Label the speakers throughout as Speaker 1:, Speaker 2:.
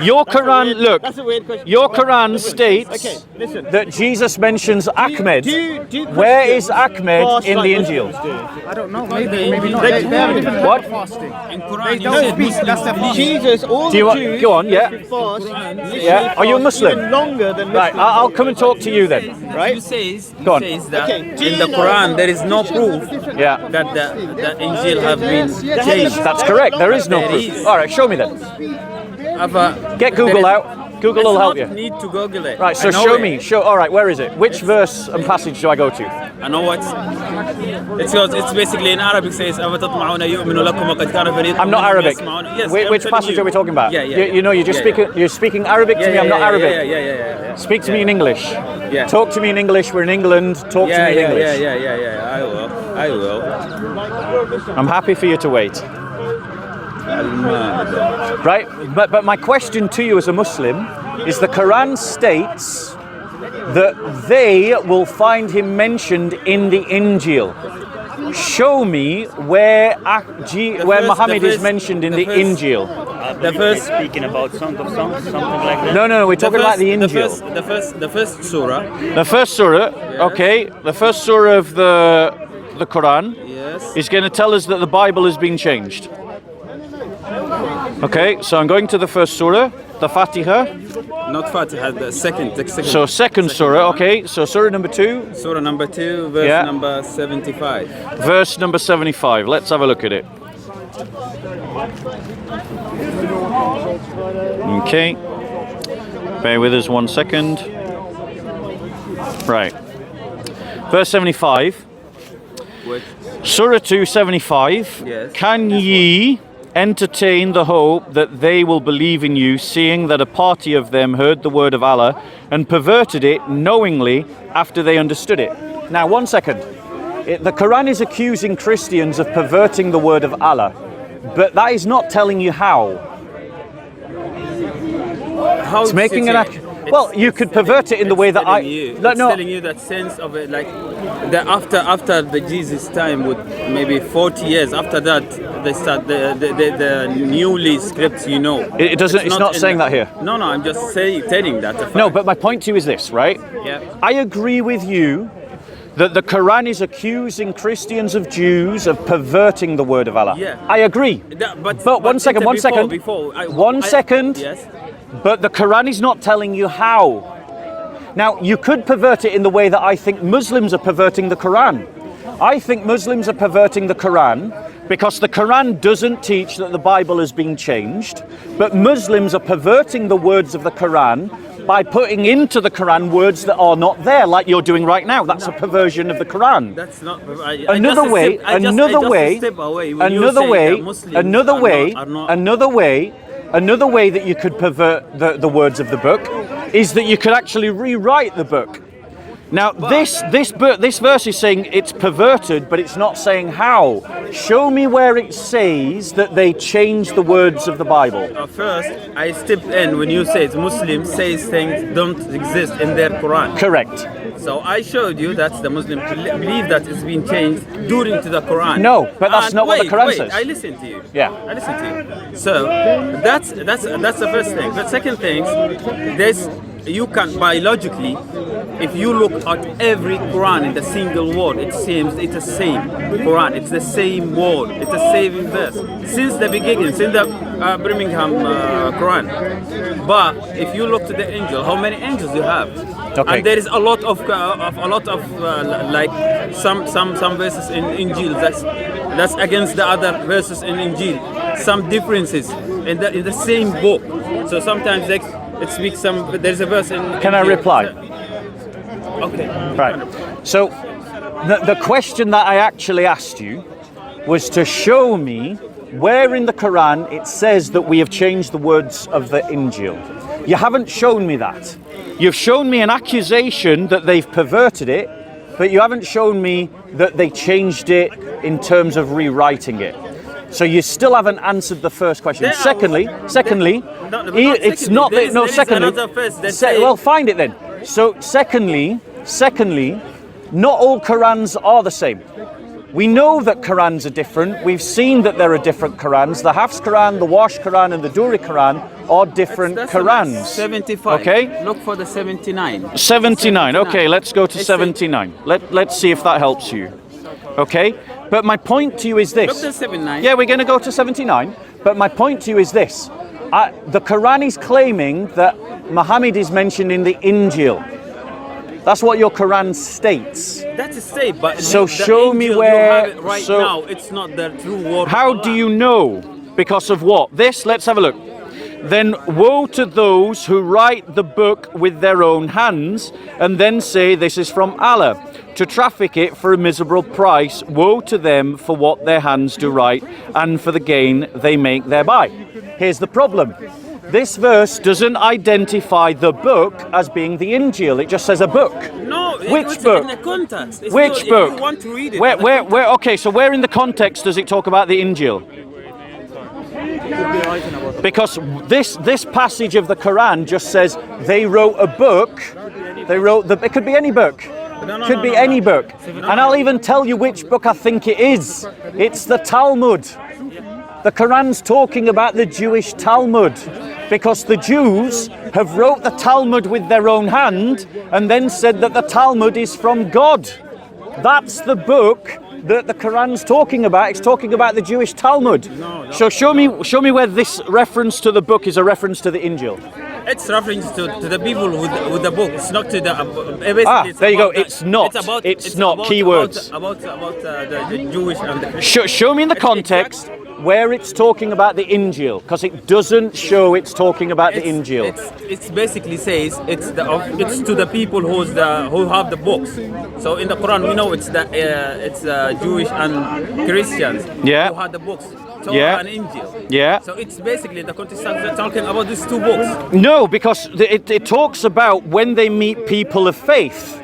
Speaker 1: Your Quran, look,
Speaker 2: That's a weird question.
Speaker 1: your Quran states that Jesus mentions Ahmed. Where is Ahmed in the Injil?
Speaker 3: I don't know. Maybe not. They have different
Speaker 1: What?
Speaker 3: fasting.
Speaker 4: In Quran,
Speaker 3: They don't speak. That's their fasting.
Speaker 2: Jesus, all
Speaker 1: Do you
Speaker 2: the
Speaker 1: want-
Speaker 2: Jews
Speaker 1: go on, yeah.
Speaker 2: fast,
Speaker 1: Yeah. Are you a Muslim?
Speaker 2: even longer than
Speaker 1: Right,
Speaker 2: Muslims.
Speaker 1: I'll come and talk to you then.
Speaker 2: Right?
Speaker 4: You says
Speaker 1: Go on.
Speaker 4: that
Speaker 2: Okay, do
Speaker 4: in
Speaker 2: you
Speaker 4: the
Speaker 2: know-
Speaker 4: Quran there is no proof
Speaker 1: Yeah.
Speaker 4: that the Injil have been changed.
Speaker 1: That's correct. There is no
Speaker 4: There
Speaker 1: proof.
Speaker 4: is.
Speaker 1: All right, show me then. Get Google out. Google will help you.
Speaker 4: Need to Google it.
Speaker 1: Right, so
Speaker 4: I know
Speaker 1: show
Speaker 4: it.
Speaker 1: me. Show. All right, where is it? Which verse and passage do I go to?
Speaker 4: I know what it's basically in Arabic says أَفَتَطْمَعُونَ يُؤْمِنُ لَكُمْ وَقَدْ كَانَ فَرِيقٌ
Speaker 1: I'm not
Speaker 4: مِنْهُمْ
Speaker 1: Arabic.
Speaker 4: يَسْمَعُونَ. Yes,
Speaker 1: Which
Speaker 4: I'm
Speaker 1: passage
Speaker 4: telling
Speaker 1: are we talking about?
Speaker 4: Yeah, yeah.
Speaker 1: You know, you're just speaking. You're speaking Arabic to me. I'm not Arabic.
Speaker 4: Yeah.
Speaker 1: Speak to me in English.
Speaker 4: Yeah.
Speaker 1: Talk to me in English. We're in England. Talk to me in English.
Speaker 4: Yeah. I will.
Speaker 1: I'm happy for you to wait. Right, but my question to you as a Muslim is the Quran states that they will find him mentioned in the Injil. Show me where Muhammad is mentioned in the Injil.
Speaker 4: The first
Speaker 5: Speaking about Song of Songs, something like that.
Speaker 1: No, we're talking about the Injil.
Speaker 4: The first surah.
Speaker 1: The first surah, okay, the first surah of the Quran
Speaker 4: Yes.
Speaker 1: is going to tell us that the Bible has been changed. Okay, so I'm going to the first surah, the Fatiha.
Speaker 4: Not Fatiha, the second.
Speaker 1: So second surah, okay, so surah number 2,
Speaker 4: Surah number 2, verse
Speaker 1: Yeah.
Speaker 4: number 75.
Speaker 1: verse number 75. Let's have a look at it. Okay, bear with us 1 second. Right, verse 75.
Speaker 4: Which,
Speaker 1: Surah 275.
Speaker 4: Yes.
Speaker 1: Can ye entertain the hope that they will believe in you, seeing that a party of them heard the word of Allah and perverted it knowingly after they understood it? Now, 1 second. The Quran is accusing Christians of perverting the word of Allah, but that is not telling you how.
Speaker 4: how
Speaker 1: It's making an well, you could pervert it in the way that
Speaker 4: It's
Speaker 1: No,
Speaker 4: telling you that sense of it, like that after the Jesus time, with maybe 40 years after that, they start the newly scripts.
Speaker 1: It doesn't. It's not
Speaker 4: in
Speaker 1: saying that here.
Speaker 4: No, I'm just telling that.
Speaker 1: No, but my point to you is this, right?
Speaker 4: Yeah.
Speaker 1: I agree with you that the Quran is accusing Christians of Jews of perverting the word of Allah.
Speaker 4: Yeah.
Speaker 1: I agree. But one second. One second.
Speaker 4: Yes.
Speaker 1: But the Quran is not telling you how. Now, you could pervert it in the way that I think Muslims are perverting the Quran. I think Muslims are perverting the Quran because the Quran doesn't teach that the Bible has been changed, but Muslims are perverting the words of the Quran by putting into the Quran words that are not there, like you're doing right now. That's a perversion of the Quran.
Speaker 4: That's not.
Speaker 1: Another way, another way that you could pervert the words of the book is that you could actually rewrite the book. Now, this verse is saying it's perverted, but it's not saying how. Show me where it says that they changed the words of the Bible.
Speaker 4: First, I step in when you say Muslims says things don't exist in their Quran.
Speaker 1: Correct.
Speaker 4: So I showed you that the Muslims believe that it's been changed during to the Quran.
Speaker 1: No, but that's not what the Quran says.
Speaker 4: I listen to you.
Speaker 1: Yeah.
Speaker 4: I listen to you. So that's the first thing. The second thing, you can biologically, if you look at every Quran in the single word, it seems it's the same Quran. It's the same word. It's the same verse since the beginning, since the Birmingham Quran. But if you look to the angel, how many angels you have?
Speaker 1: Okay.
Speaker 4: And there is a lot of like some verses in Injil that's against the other verses in Injil. Some differences in the same book. So sometimes it speaks some. There's a verse in.
Speaker 1: Can I reply?
Speaker 4: Okay.
Speaker 1: Right. So the question that I actually asked you was to show me where in the Quran it says that we have changed the words of the Injil. You haven't shown me that. You've shown me an accusation that they've perverted it, but you haven't shown me that they changed it in terms of rewriting it. So you still haven't answered the first question. Secondly, it's not that. No, secondly. Well, find it then. So, secondly, not all Qurans are the same. We know that Qurans are different. We've seen that there are different Qurans. The Hafs Quran, the Wash Quran, and the Duri Quran or different
Speaker 4: That's
Speaker 1: Qurans.
Speaker 4: 75.
Speaker 1: Okay?
Speaker 4: Look for the 79.
Speaker 1: 79. Okay, let's go to
Speaker 4: It's
Speaker 1: 79. Let's see if that helps you. Okay? But my point to you is
Speaker 4: Look
Speaker 1: this.
Speaker 4: at 79.
Speaker 1: Yeah, we're going to go to 79. But my point to you is this. The Quran is claiming that Muhammad is mentioned in the Injil. That's what your Quran states.
Speaker 4: That's a state, but
Speaker 1: So
Speaker 4: the
Speaker 1: show me
Speaker 4: angel
Speaker 1: where-
Speaker 4: you have it right
Speaker 1: so-
Speaker 4: now. It's not the true word.
Speaker 1: How
Speaker 4: of
Speaker 1: do
Speaker 4: Allah.
Speaker 1: you know? Because of what? This, let's have a look. Then woe to those who write the book with their own hands and then say this is from Allah, to traffic it for a miserable price. Woe to them for what their hands do write and for the gain they make thereby. Here's the problem. This verse doesn't identify the book as being the Injil. It just says a book.
Speaker 4: No,
Speaker 1: Which
Speaker 4: it's
Speaker 1: book?
Speaker 4: in the context. It's
Speaker 1: Which
Speaker 4: still,
Speaker 1: book?
Speaker 4: If you want to read it.
Speaker 1: Where? Okay, so where in the context does it talk about the Injil? Because this passage of the Quran just says they wrote a book. They wrote it could be any book. Could be any book. And I'll even tell you which book I think it is. It's the Talmud. The Quran's talking about the Jewish Talmud because the Jews have wrote the Talmud with their own hand and then said that the Talmud is from God. That's the book that the Quran's talking about. It's talking about the Jewish Talmud. So show me where this reference to the book is a reference to the Injil.
Speaker 4: It's reference to the people with the book. It's not to the. Basically it's
Speaker 1: there you go.
Speaker 4: about the-
Speaker 1: It's not. It's not. Keywords.
Speaker 4: About the Jewish and the Christian.
Speaker 1: Show me in the
Speaker 4: It's
Speaker 1: context where it's talking about the Injil, because it doesn't show it's talking about the Injil.
Speaker 4: It's basically says it's to the people who have the books. So in the Quran we know it's Jewish and Christians
Speaker 1: Yeah.
Speaker 4: who had the books. So
Speaker 1: Yeah.
Speaker 4: and Injil.
Speaker 1: Yeah.
Speaker 4: So it's basically the context of talking about these two books.
Speaker 1: No, because it talks about when they meet people of faith.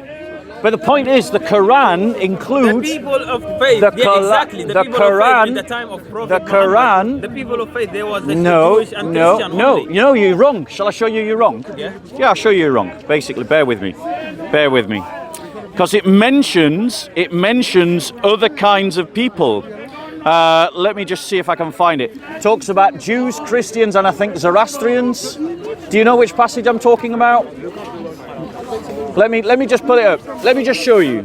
Speaker 1: But the point is, the Quran
Speaker 4: The
Speaker 1: includes
Speaker 4: people of faith,
Speaker 1: the
Speaker 4: yeah, exactly. The people of faith in the time of Prophet
Speaker 1: the Quran.
Speaker 4: Muhammad, the people of faith, there was the
Speaker 1: No,
Speaker 4: Jewish and Christian only.
Speaker 1: you know you're wrong. Shall I show you you're wrong?
Speaker 4: Yeah.
Speaker 1: Yeah, I'll show you you're wrong. Basically, bear with me. Bear with me. Because it mentions other kinds of people. Let me just see if I can find it. Talks about Jews, Christians, and I think Zoroastrians. Do you know which passage I'm talking about? Let me just put it up. Let me just show you.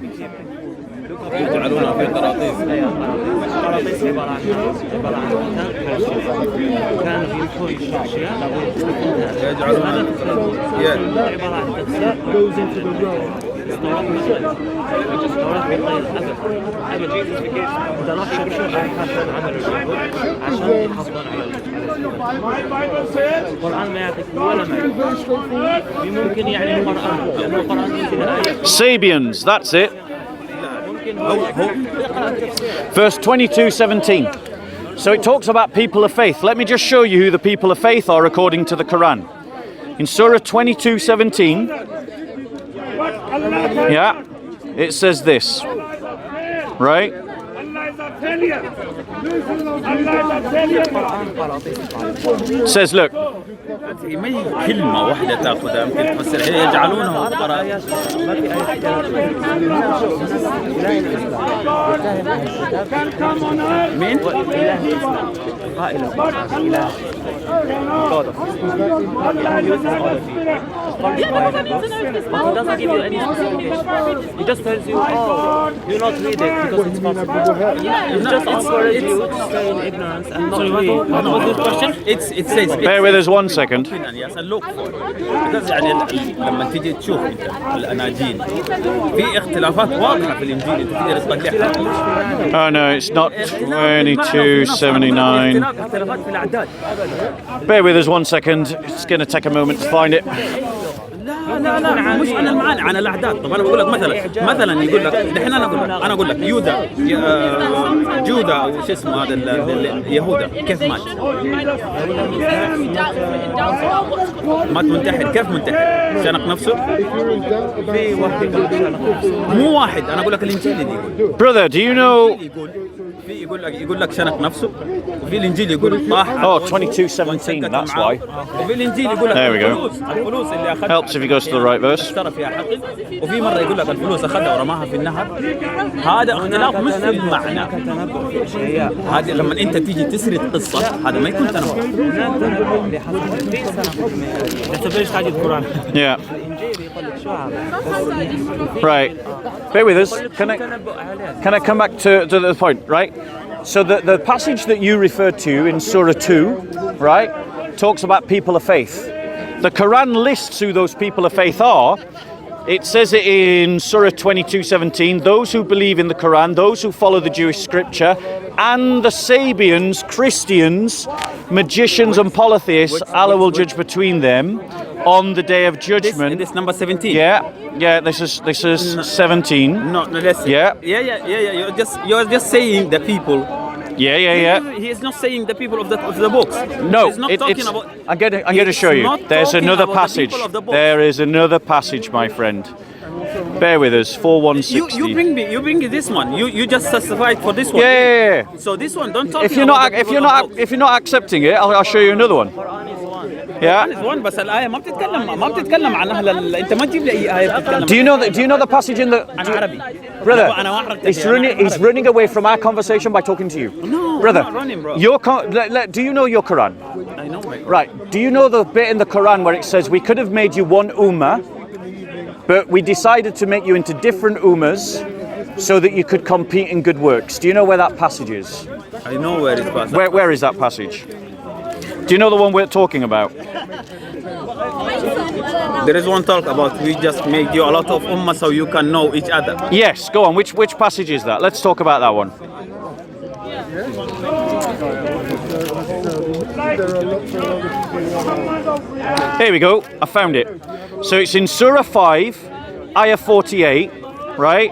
Speaker 5: goes into the road.
Speaker 1: Sabians, that's it. Verse 22:17. So it talks about people of faith. Let me just show you who the people of faith are according to the Quran. In Surah 22:17, yeah, it says this, right? It says, look,
Speaker 4: ما هي كلمة واحدة تأخذها يمكن تفسر يجعلونه قراء. مين؟
Speaker 5: doesn't give you any specification. He just tells you, oh, do not read it because it's possible. It's just encourage you to stay in ignorance and not read. What was this question?
Speaker 4: It says.
Speaker 1: bear with us 1 second.
Speaker 4: Yes, and look for it. Because يعني لما تيجي تشوف انت الاناجيل في اختلافات واضحة في الانجيل انت تقدر تطلعها.
Speaker 1: Oh no, it's not 22:79.
Speaker 4: اختلافات في الاعداد.
Speaker 1: Bear with us 1 second. It's going to take a moment to find it.
Speaker 4: لا مش عن المعاني عن الاعداد. طب انا بقول لك مثلا يقول لك دحين انا اقول لك يودا جودا او شو اسمه هذا اليهودا كيف مات؟ مات منتحر. كيف منتحر؟ شنق نفسه؟ مو واحد. انا اقول لك الانجيل اللي يقول.
Speaker 1: Brother, do you know
Speaker 4: في يقول لك شنق نفسه، وفي الانجيل يقول طاح.
Speaker 1: Oh, 22:17, that's why.
Speaker 4: وفي الانجيل يقول لك
Speaker 1: There we go.
Speaker 4: الفلوس اللي اخذها
Speaker 1: Helps if he goes to the right verse.
Speaker 4: اشترى فيها حقل، وفي مره يقول لك الفلوس اخذها ورماها في النهر. هذا اختلاف مش في المعنى. هذا لما انت تيجي تسرد قصه هذا ما يكون تنبؤ.
Speaker 1: Yeah. Right. Bear with us. Can I come back to the point, right? So the passage that you referred to in Surah 2, right, talks about people of faith. The Quran lists who those people of faith are. It says it in Surah 22:17, those who believe in the Quran, those who follow the Jewish scripture, and the Sabians, Christians, magicians and polytheists, Allah will judge between them on the day of judgment.
Speaker 4: This number 17.
Speaker 1: Yeah, this is 17.
Speaker 4: No, listen. Yeah. You're just saying the people.
Speaker 1: Yeah.
Speaker 4: He is not saying the people of the books.
Speaker 1: No,
Speaker 4: He's not talking about.
Speaker 1: I'm going to show you.
Speaker 4: not
Speaker 1: There's
Speaker 4: talking
Speaker 1: another
Speaker 4: about the
Speaker 1: passage.
Speaker 4: people of the book.
Speaker 1: There is another passage, my friend. Bear with us. 4:160.
Speaker 4: You bring me this one. You just testified for this one.
Speaker 1: Yeah.
Speaker 4: So this one, don't talk.
Speaker 1: If you're not accepting it, I'll show you another one. Yeah.
Speaker 4: one بس الآية ما بتتكلم عن أهل أنت ما تجيب لي أي آية بتتكلم.
Speaker 1: Do you know the passage in the?
Speaker 4: أنا عربي.
Speaker 1: Brother,
Speaker 4: أنا ما حركت
Speaker 1: he's running away from our conversation by talking to you.
Speaker 4: No,
Speaker 1: brother.
Speaker 4: I'm not running, bro.
Speaker 1: Do you know your Quran?
Speaker 4: I know.
Speaker 1: Right. Do you know the bit in the Quran where it says we could have made you one ummah, but we decided to make you into different ummahs so that you could compete in good works? Do you know where that passage is?
Speaker 4: I know where it's passed.
Speaker 1: Where is that passage? Do you know the one we're talking about?
Speaker 4: There is one talk about we just make you a lot of ummah so you can know each other.
Speaker 1: Yes, go on. Which passage is that? Let's talk about that one. Here we go. I found it. So it's in Surah 5, Ayah 48, right?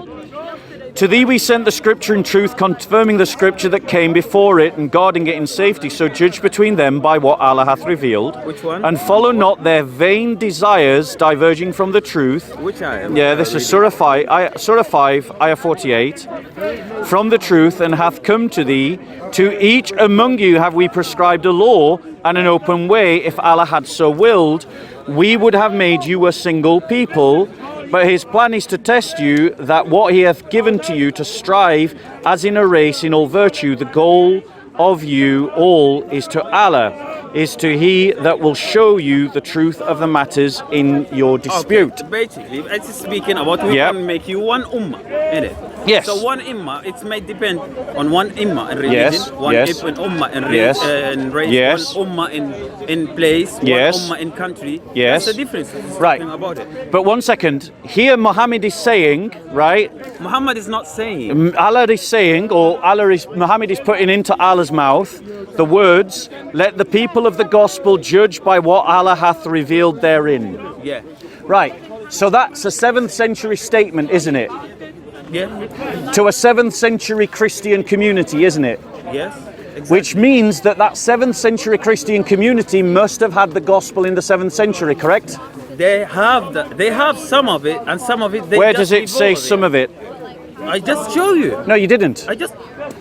Speaker 1: To thee we sent the scripture in truth, confirming the scripture that came before it and guarding it in safety. So judge between them by what Allah hath revealed.
Speaker 4: Which one?
Speaker 1: And follow not their vain desires diverging from the truth.
Speaker 4: Which ayah?
Speaker 1: Yeah, this is Surah 5, Ayah 48. From the truth, and hath come to thee, to each among you have we prescribed a law and an open way. If Allah had so willed, we would have made you a single people. But his plan is to test you, that what he hath given to you to strive as in a race in all virtue, the goal of you all is to Allah, is to he that will show you the truth of the matters in your dispute.
Speaker 4: Okay. Basically, it's speaking about we can make you one ummah, innit?
Speaker 1: Yes.
Speaker 4: So one ummah, it may depend on one ummah in religion, one ummah in race, one ummah in place, one ummah in country.
Speaker 1: Yes.
Speaker 4: That's the difference.
Speaker 1: Right.
Speaker 4: About it.
Speaker 1: But one second, here Muhammad is saying, right?
Speaker 4: Muhammad is not saying.
Speaker 1: Allah is saying, or Muhammad is putting into Allah's mouth the words, let the people of the gospel judge by what Allah hath revealed therein.
Speaker 4: Yeah.
Speaker 1: Right. So that's a 7th century statement, isn't it?
Speaker 4: Yeah.
Speaker 1: To a 7th century Christian community, isn't it?
Speaker 4: Yes. Exactly.
Speaker 1: Which means that 7th century Christian community must have had the gospel in the 7th century, correct?
Speaker 4: They have some of it, and some of it they
Speaker 1: Where
Speaker 4: just
Speaker 1: does it say some of it?
Speaker 4: I just show you.
Speaker 1: No, you didn't.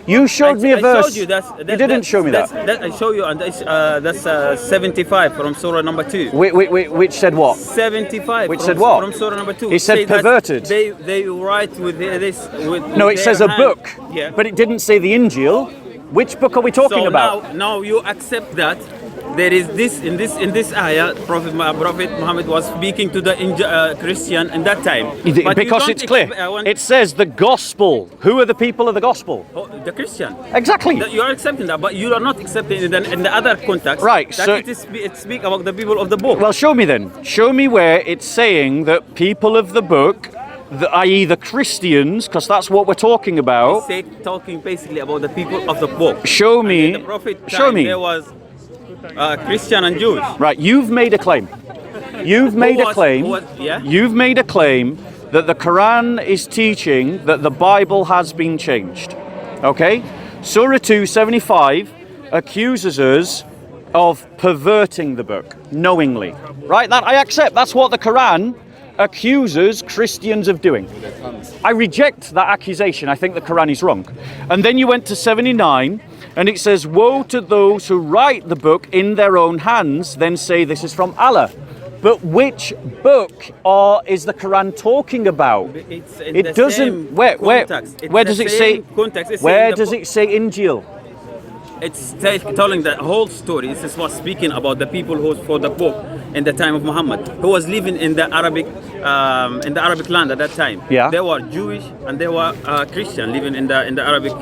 Speaker 1: You showed me a verse.
Speaker 4: I showed you
Speaker 1: you didn't show me that.
Speaker 4: I show you, and that's 75 from Surah number 2.
Speaker 1: Which said what?
Speaker 4: 75.
Speaker 1: Which said what?
Speaker 4: From Surah number 2.
Speaker 1: It said perverted.
Speaker 4: They write with this.
Speaker 1: No, it says a book.
Speaker 4: Yeah.
Speaker 1: But it didn't say the Injil. Which book are we talking about?
Speaker 4: Now you accept that there is this in this ayah. Prophet Muhammad was speaking to the Christian in that time. But
Speaker 1: because it's clear. It says the gospel. Who are the people of the gospel?
Speaker 4: Oh, the Christian.
Speaker 1: Exactly.
Speaker 4: You are accepting that, but you are not accepting it in the other context.
Speaker 1: Right.
Speaker 4: That
Speaker 1: So
Speaker 4: it speak about the people of the book.
Speaker 1: Well, show me then. Show me where it's saying that people of the book, i.e. the Christians, because that's what we're talking about.
Speaker 4: Talking basically about the people of the book.
Speaker 1: Show me.
Speaker 4: The prophet
Speaker 1: Show me.
Speaker 4: There was Christian and Jewish.
Speaker 1: Right. You've made a claim. You've made a claim. You've made a claim that the Quran is teaching that the Bible has been changed. Okay? Surah 2:75 accuses us of perverting the book knowingly. Right? That I accept. That's what the Quran accuses Christians of doing. I reject that accusation. I think the Quran is wrong. And then you went to 79, and it says, woe to those who write the book in their own hands, then say this is from Allah. But which book is the Quran talking about?
Speaker 4: It's in
Speaker 1: It
Speaker 4: the
Speaker 1: doesn't.
Speaker 4: same
Speaker 1: Where
Speaker 4: context. It's
Speaker 1: where
Speaker 4: the
Speaker 1: does it
Speaker 4: same
Speaker 1: say?
Speaker 4: context. It's
Speaker 1: Where
Speaker 4: in the
Speaker 1: does it say Injil?
Speaker 4: It's telling the whole story. This is what speaking about the people who for the book in the time of Muhammad, who was living in the Arabic land at that time.
Speaker 1: Yeah.
Speaker 4: They were Jewish and they were Christian living in the Arabic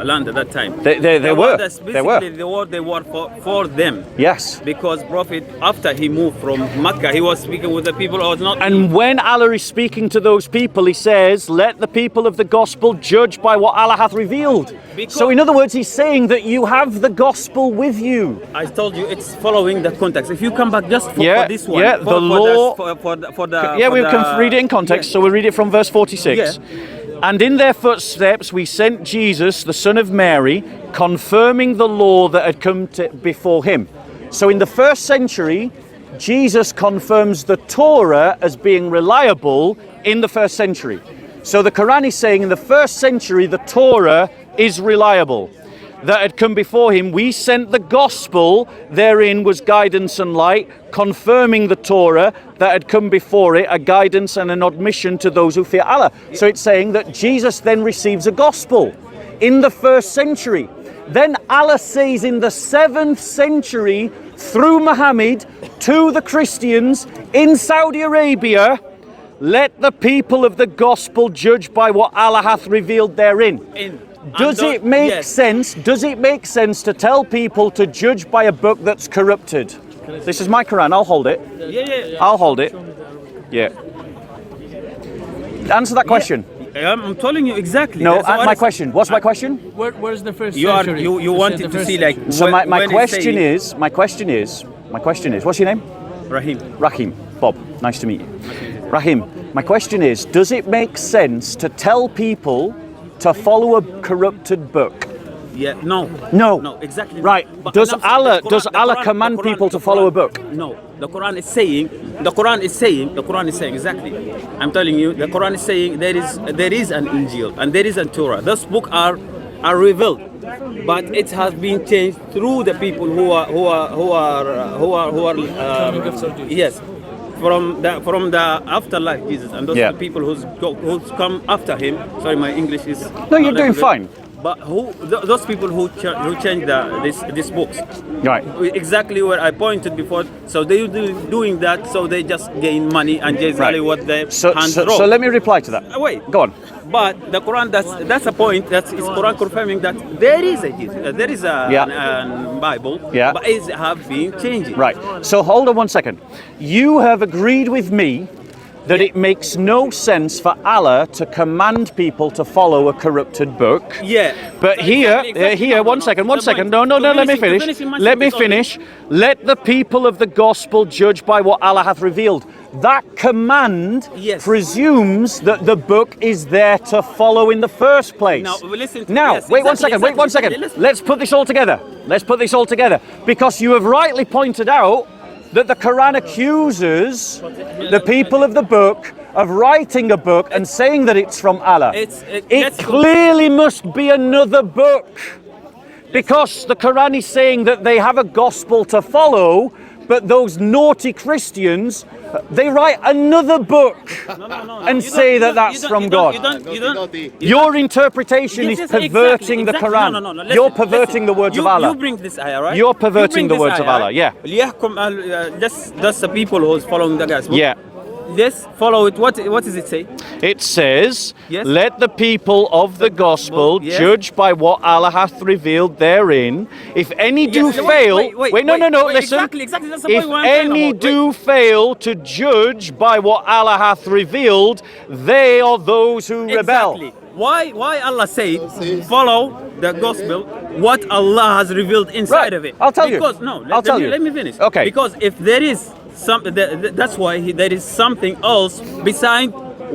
Speaker 4: land at that time.
Speaker 1: They were. They were.
Speaker 4: Basically, they were for them.
Speaker 1: Yes.
Speaker 4: Because Prophet, after he moved from Mecca, he was speaking with the people who was not.
Speaker 1: And when Allah is speaking to those people, He says, "Let the people of the gospel judge by what Allah hath revealed." So, in other words, He's saying that you have the gospel with you.
Speaker 4: I told you it's following the context. If you come back just for this one,
Speaker 1: yeah, the law.
Speaker 4: for
Speaker 1: We
Speaker 4: the-
Speaker 1: can read it in context,
Speaker 4: yeah.
Speaker 1: so we'll read it from verse 46.
Speaker 4: Yeah.
Speaker 1: And in their footsteps we sent Jesus, the son of Mary, confirming the law that had come before him. So in the first century, Jesus confirms the Torah as being reliable in the first century. So the Quran is saying in the first century the Torah is reliable. That had come before him, we sent the gospel, therein was guidance and light, confirming the Torah that had come before it, a guidance and an admission to those who fear Allah. So it's saying that Jesus then receives a gospel in the first century. Then Allah says in the 7th century, through Muhammad, to the Christians in Saudi Arabia, let the people of the gospel judge by what Allah hath revealed therein. Does it make sense? Does it make sense to tell people to judge by a book that's corrupted? This is my Quran. I'll hold it.
Speaker 4: Yeah.
Speaker 1: I'll hold it. Yeah. Answer that question.
Speaker 4: I'm telling you exactly.
Speaker 1: No,
Speaker 4: That's what
Speaker 1: my
Speaker 4: it's-
Speaker 1: question. What's my question?
Speaker 5: Where's the first
Speaker 4: You are
Speaker 5: century?
Speaker 4: you wanted to see like.
Speaker 1: So
Speaker 4: when-
Speaker 1: my
Speaker 4: when it's
Speaker 1: question
Speaker 4: saying-
Speaker 1: is, my question is, what's your name?
Speaker 4: Rahim.
Speaker 1: Rahim. Bob. Nice to meet you. Rahim. My question is, does it make sense to tell people to follow a corrupted book?
Speaker 4: Yeah. No.
Speaker 1: No.
Speaker 4: No. Exactly.
Speaker 1: Right.
Speaker 4: But
Speaker 1: Does
Speaker 4: I'm saying
Speaker 1: Allah
Speaker 4: the
Speaker 1: does
Speaker 4: Quran-
Speaker 1: Allah
Speaker 4: the Quran-
Speaker 1: command
Speaker 4: the Quran-
Speaker 1: people to
Speaker 4: the
Speaker 1: follow a
Speaker 4: Quran-
Speaker 1: book?
Speaker 4: No. The Quran is saying exactly. I'm telling you, the Quran is saying there is an Injil and there is a Torah. Those books are revealed, but it has been changed through the people who are yes. From the afterlife Jesus and those
Speaker 1: Yeah.
Speaker 4: people who's come after him. Sorry, my English is
Speaker 1: No, you're
Speaker 4: not
Speaker 1: doing
Speaker 4: that good.
Speaker 1: fine.
Speaker 4: But those people who change these books,
Speaker 1: Right.
Speaker 4: exactly where I pointed before. So they doing that, so they just gain money and exactly what their
Speaker 1: So
Speaker 4: hands
Speaker 1: so let me reply to that.
Speaker 4: Wait.
Speaker 1: Go on.
Speaker 4: But the Quran, that's a point. That is Quran confirming that there is a Jesus, there is a an Bible,
Speaker 1: Yeah.
Speaker 4: but it have been changing.
Speaker 1: Right. So hold on one second. You have agreed with me that it makes no sense for Allah to command people to follow a corrupted book.
Speaker 4: Yeah.
Speaker 1: But here, one second. No, let me finish. Let the people of the gospel judge by what Allah hath revealed. That command
Speaker 4: Yes.
Speaker 1: presumes that the book is there to follow in the first place.
Speaker 4: Now, listen to-
Speaker 1: Now,
Speaker 4: yes,
Speaker 1: wait one
Speaker 4: exactly,
Speaker 1: second, wait one second.
Speaker 4: exactly. Listen.
Speaker 1: Let's put this all together. Because you have rightly pointed out that the Quran accuses the people of the book of writing a book and saying that it's from Allah. It clearly must be another book. Because the Quran is saying that they have a gospel to follow, but those naughty Christians, they write another book and say that that's from God. Your interpretation is
Speaker 4: Yes,
Speaker 1: perverting the
Speaker 4: exactly.
Speaker 1: Quran.
Speaker 4: No. Listen,
Speaker 1: You're perverting the words of Allah.
Speaker 4: You bring this ayah, right?
Speaker 1: You're perverting
Speaker 4: You bring
Speaker 1: the
Speaker 4: this
Speaker 1: words of
Speaker 4: ayah,
Speaker 1: Allah, yeah.
Speaker 4: ليحكم that's the people who's following the gospel.
Speaker 1: Yeah.
Speaker 4: Yes, follow it. What does it say?
Speaker 1: It says,
Speaker 4: Yes.
Speaker 1: let the people of the gospel
Speaker 4: yes.
Speaker 1: judge by what Allah hath revealed therein. If any do
Speaker 4: Yes,
Speaker 1: fail, no,
Speaker 4: wait,
Speaker 1: listen.
Speaker 4: Exactly, that's the
Speaker 1: If
Speaker 4: point I'm talking
Speaker 1: any
Speaker 4: about.
Speaker 1: do fail to judge by what Allah hath revealed, they are those who rebel.
Speaker 4: Exactly. Why Allah said follow the gospel, what Allah has revealed inside
Speaker 1: Right.
Speaker 4: of it?
Speaker 1: I'll tell you.
Speaker 4: Because no,
Speaker 1: I'll tell you.
Speaker 4: Let me finish.
Speaker 1: Okay.
Speaker 4: Because if there is something, that's why there is something else beside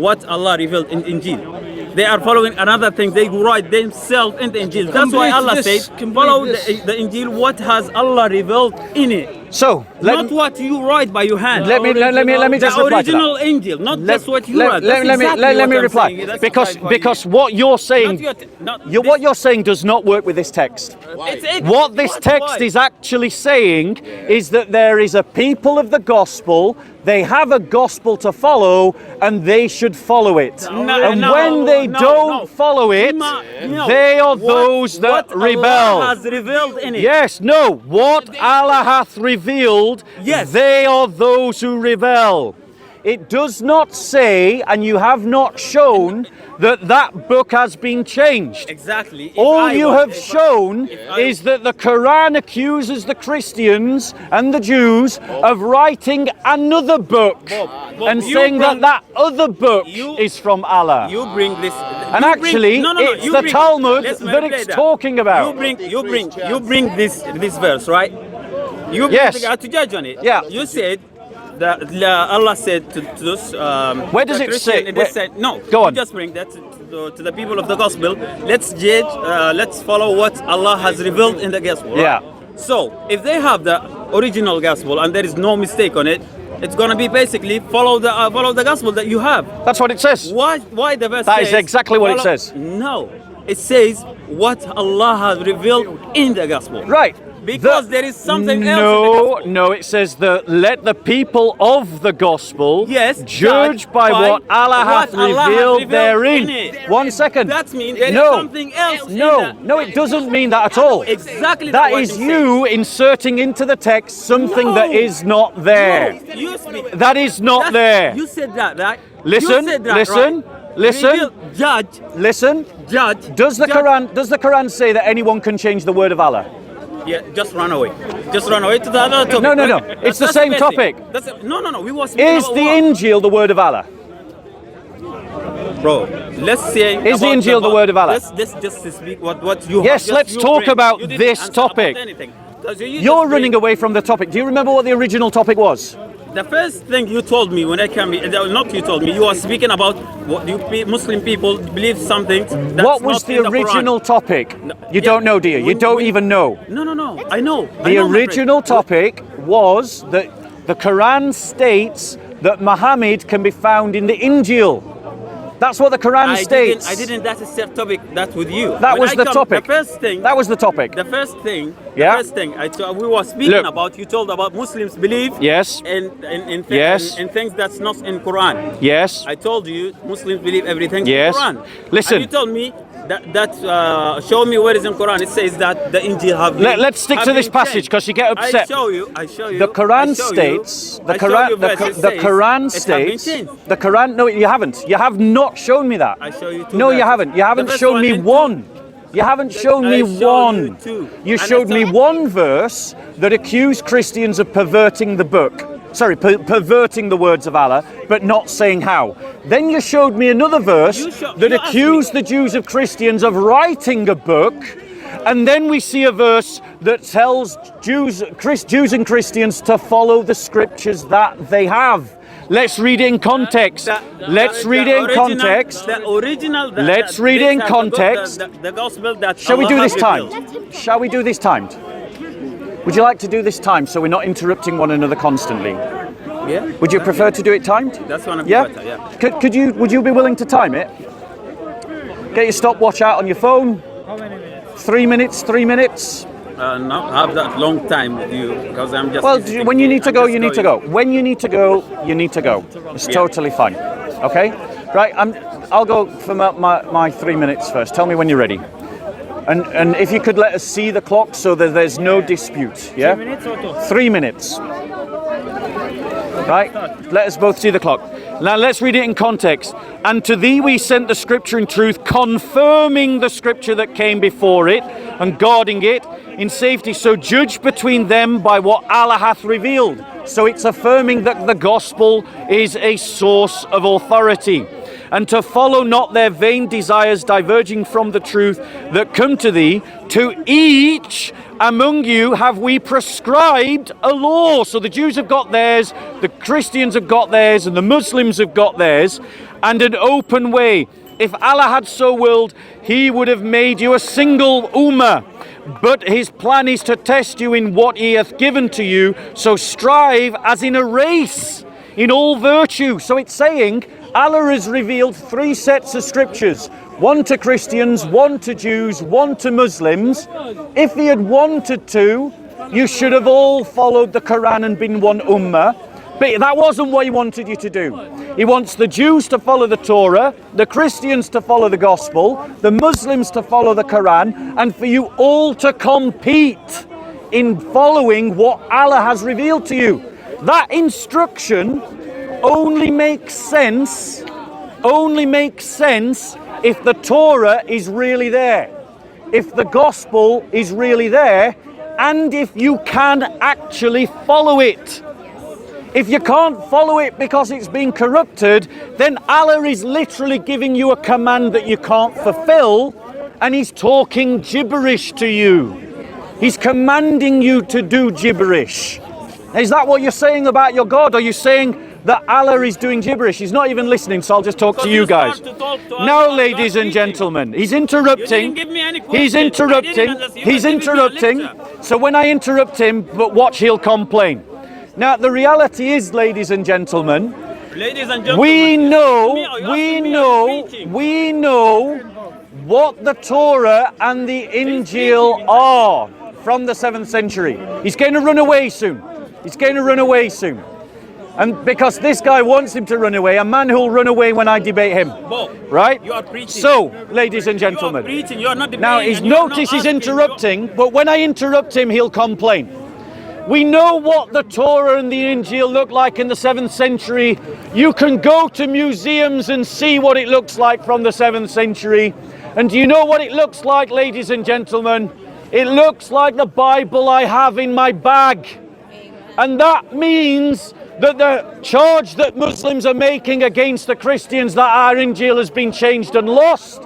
Speaker 4: what Allah revealed in Injil. They are following another thing. They write themselves in the Injil. That's why Allah said follow the Injil. What has Allah revealed in it?
Speaker 1: So
Speaker 4: Not what you write by your hand.
Speaker 1: let me just
Speaker 4: the
Speaker 1: reply to that.
Speaker 4: original angel, not just what you write.
Speaker 1: Let
Speaker 4: That's
Speaker 1: me
Speaker 4: exactly
Speaker 1: let me
Speaker 4: what I'm
Speaker 1: reply
Speaker 4: saying. That's
Speaker 1: because
Speaker 4: what I-
Speaker 1: because what you're saying what you're saying does not work with this text. What this text is actually saying is that there is a people of the gospel, they have a gospel to follow, and they should follow it. And when they don't follow it, they are those that rebel.
Speaker 4: Allah has revealed in it.
Speaker 1: Yes, no, what Allah hath revealed,
Speaker 4: Yes.
Speaker 1: they are those who rebel. It does not say, and you have not shown, that that book has been changed.
Speaker 4: Exactly. If
Speaker 1: All
Speaker 4: I
Speaker 1: you
Speaker 4: was-
Speaker 1: have
Speaker 4: if I-
Speaker 1: shown
Speaker 4: if I-
Speaker 1: is that the Quran accuses the Christians and the Jews of writing another book
Speaker 4: Bob,
Speaker 1: and
Speaker 4: you
Speaker 1: saying that
Speaker 4: brought-
Speaker 1: that other book
Speaker 4: you-
Speaker 1: is from Allah.
Speaker 4: You bring this,
Speaker 1: And actually, it's the Talmud that it's talking about.
Speaker 4: You bring this verse, right? You bring
Speaker 1: Yes.
Speaker 4: to judge on it.
Speaker 1: Yeah.
Speaker 4: You said that Allah said to those.
Speaker 1: Where does
Speaker 4: the
Speaker 1: it
Speaker 4: Christian-
Speaker 1: say?
Speaker 4: They said, no.
Speaker 1: Go
Speaker 4: you
Speaker 1: on.
Speaker 4: Just bring that to the people of the gospel. Let's judge. Let's follow what Allah has revealed in the gospel. Right?
Speaker 1: Yeah.
Speaker 4: So if they have the original gospel and there is no mistake on it, it's gonna be basically follow the gospel that you have.
Speaker 1: That's what it says.
Speaker 4: Why the verse
Speaker 1: That is
Speaker 4: says
Speaker 1: exactly what it
Speaker 4: follow-
Speaker 1: says.
Speaker 4: No, it says what Allah has revealed in the gospel.
Speaker 1: Right.
Speaker 4: Because there is something else in the
Speaker 1: No,
Speaker 4: gospel.
Speaker 1: no, it says that let the people of the gospel
Speaker 4: Yes,
Speaker 1: judge by what Allah hath revealed therein.
Speaker 4: in it.
Speaker 1: 1 second.
Speaker 4: That means there is
Speaker 1: no,
Speaker 4: something else in
Speaker 1: No,
Speaker 4: that.
Speaker 1: no, it doesn't mean that at all.
Speaker 4: Exactly
Speaker 1: That
Speaker 4: what
Speaker 1: is
Speaker 4: I'm
Speaker 1: you inserting into the text something
Speaker 4: No.
Speaker 1: that is not there.
Speaker 4: No, you speak.
Speaker 1: That is not there.
Speaker 4: You said that, right?
Speaker 1: Listen,
Speaker 4: You said that,
Speaker 1: listen,
Speaker 4: right?
Speaker 1: listen.
Speaker 4: Reveal, judge,
Speaker 1: Listen,
Speaker 4: judge.
Speaker 1: does the
Speaker 4: judge.
Speaker 1: Quran say that anyone can change the word of Allah?
Speaker 4: Yeah, just run away. Just run away to the other topic.
Speaker 1: No, no, no.
Speaker 4: right?
Speaker 1: It's the
Speaker 4: That's
Speaker 1: same
Speaker 4: basic.
Speaker 1: topic.
Speaker 4: No. We was speaking
Speaker 1: Is
Speaker 4: about
Speaker 1: the
Speaker 4: what?
Speaker 1: Injil the word of Allah?
Speaker 4: Bro, let's say.
Speaker 1: Is the Injil the word of Allah?
Speaker 4: Let's just speak what you.
Speaker 1: Yes,
Speaker 4: just
Speaker 1: let's
Speaker 4: you
Speaker 1: talk
Speaker 4: bring.
Speaker 1: about
Speaker 4: You didn't
Speaker 1: this
Speaker 4: answer
Speaker 1: topic.
Speaker 4: about anything. 'Cause you just
Speaker 1: You're
Speaker 4: bring-
Speaker 1: running away from the topic. Do you remember what the original topic was?
Speaker 4: The first thing you told me when I came, not you told me, you were speaking about what Muslim people believe something. That's
Speaker 1: What was
Speaker 4: not
Speaker 1: the
Speaker 4: in Quran.
Speaker 1: original topic? You
Speaker 4: yeah,
Speaker 1: don't know, do you? You don't even know.
Speaker 4: No. I know.
Speaker 1: The original topic was that the Quran states that Muhammad can be found in the Injil. That's what the Quran states.
Speaker 4: I didn't. That is the topic. That with you.
Speaker 1: That
Speaker 4: When
Speaker 1: was
Speaker 4: I
Speaker 1: the
Speaker 4: come-
Speaker 1: topic.
Speaker 4: The first thing.
Speaker 1: That was the topic.
Speaker 4: The first thing.
Speaker 1: Yeah.
Speaker 4: The first thing we were speaking
Speaker 1: Look.
Speaker 4: about. You told about Muslims believe.
Speaker 1: Yes. Yes.
Speaker 4: In things that's not in Quran.
Speaker 1: Yes.
Speaker 4: I told you Muslims believe everything
Speaker 1: Yes.
Speaker 4: in Quran.
Speaker 1: Listen.
Speaker 4: And you told me that show me where is in Quran. It says that the Injil have.
Speaker 1: Let's stick to this passage because you get upset.
Speaker 4: I show you.
Speaker 1: The Quran states. The Quran. The Quran states. The Quran. No, you haven't. You have not shown me that.
Speaker 4: I show you two
Speaker 1: No, you
Speaker 4: verses.
Speaker 1: haven't. You haven't
Speaker 4: The first
Speaker 1: shown
Speaker 4: one
Speaker 1: me
Speaker 4: and two.
Speaker 1: one. You haven't shown me
Speaker 4: I show
Speaker 1: one.
Speaker 4: you two.
Speaker 1: You
Speaker 4: And
Speaker 1: showed
Speaker 4: I
Speaker 1: me
Speaker 4: said-
Speaker 1: one verse that accused Christians of perverting the book. Sorry, perverting the words of Allah, but not saying how. Then you showed me another verse that
Speaker 4: you asked
Speaker 1: accused the Jews of Christians of writing a book. And then we see a verse that tells Jews and Christians to follow the scriptures that they have. Let's read it in context. Let's read it in context.
Speaker 4: The original.
Speaker 1: Let's read it in context.
Speaker 4: The gospel that.
Speaker 1: Shall we
Speaker 4: Allah
Speaker 1: do this
Speaker 4: has
Speaker 1: timed?
Speaker 4: revealed.
Speaker 1: Shall we do this timed? Would you like to do this timed so we're not interrupting one another constantly?
Speaker 4: Yeah.
Speaker 1: Would you prefer to do it timed?
Speaker 4: That's gonna be
Speaker 1: Yeah.
Speaker 4: better. Yeah.
Speaker 1: Could you? Would you be willing to time it? Get your stopwatch out on your phone.
Speaker 3: How many minutes?
Speaker 1: 3 minutes. 3 minutes.
Speaker 4: No, have that long time with you because I'm just.
Speaker 1: Well,
Speaker 4: visiting
Speaker 1: when you
Speaker 4: here.
Speaker 1: need to
Speaker 4: I'm
Speaker 1: go,
Speaker 4: just
Speaker 1: you need to
Speaker 4: going.
Speaker 1: go. When you need to go, you need to go. It's
Speaker 4: Yeah.
Speaker 1: totally fine. Okay. Right. I'll go for my 3 minutes first. Tell me when you're ready. And if you could let us see the clock so that there's no dispute. Yeah.
Speaker 3: 3 minutes or 2?
Speaker 1: 3 minutes. Right? Let us both see the clock. Now let's read it in context. And to thee we sent the scripture in truth, confirming the scripture that came before it and guarding it in safety. So judge between them by what Allah hath revealed. So it's affirming that the gospel is a source of authority. And to follow not their vain desires diverging from the truth that come to thee, to each among you have we prescribed a law. So the Jews have got theirs, the Christians have got theirs, and the Muslims have got theirs, and an open way. If Allah had so willed, he would have made you a single ummah. but his plan is to test you in what he hath given to you. So strive as in a race in all virtue. So it's saying Allah has revealed 3 sets of scriptures. One to Christians, one to Jews, one to Muslims. If he had wanted to, you should have all followed the Quran and been one ummah. But that wasn't what he wanted you to do. He wants the Jews to follow the Torah, the Christians to follow the Gospel, the Muslims to follow the Quran, and for you all to compete in following what Allah has revealed to you. That instruction only makes sense if the Torah is really there, if the Gospel is really there, and if you can actually follow it. If you can't follow it because it's been corrupted, then Allah is literally giving you a command that you can't fulfill, and he's talking gibberish to you. He's commanding you to do gibberish. Is that what you're saying about your God? Are you saying that Allah is doing gibberish? He's not even listening, so I'll just talk to you guys. Now, ladies and gentlemen, he's interrupting. He's interrupting. He's interrupting. So when I interrupt him, but watch, he'll complain. Now, the reality is, ladies and gentlemen, we know what the Torah and the Injil are from the 7th century. He's going to run away soon. He's going to run away soon. And because this guy wants him to run away, a man who'll run away when I debate him. Right?
Speaker 4: You are preaching.
Speaker 1: So, ladies and gentlemen,
Speaker 4: you are preaching, you are not debating,
Speaker 1: now he's notice he's interrupting, but when I interrupt him, he'll complain. We know what the Torah and the Injil look like in the 7th century. You can go to museums and see what it looks like from the 7th century. And do you know what it looks like, ladies and gentlemen? It looks like the Bible I have in my bag. And that means that the charge that Muslims are making against the Christians that our Injil has been changed and lost